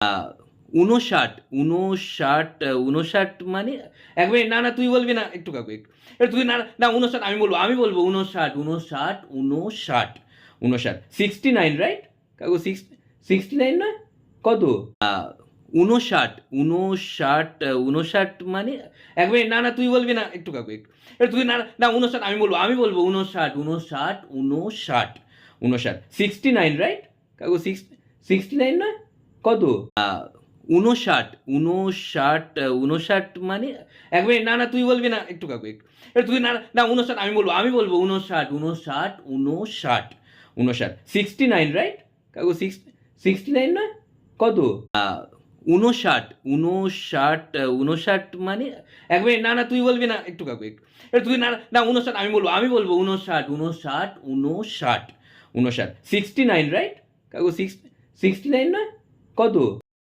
আহ, 59 59 59 মানে এক মিনিট, না না তুই বলবি না, একটু কাকু একটু তুই না না 59 আমি বলবো 59 59 59 59 69, রাইট কাকু? 69 নয়? কত? 59 59 59 মানে এক মিনিট, না না তুই বলবি না, একটু কাকু একটু তুই না না 59 আমি বলবো 59 59 59 59 69, রাইট কাকু? 69 নয়? কত? 59 59 59 মানে এক মিনিট, না না তুই বলবি না, একটু কাকু একটু তুই না না 59 আমি বলবো 59 59 59 59 69, রাইট কাকু? 69 নয়? কত? 59 59 59 মানে এক মিনিট, না না তুই বলবি না, একটু কাকু একটু তুই না না 59 আমি বলবো 59 59 59 59 69, রাইট কাকু? 69 নয়? কত?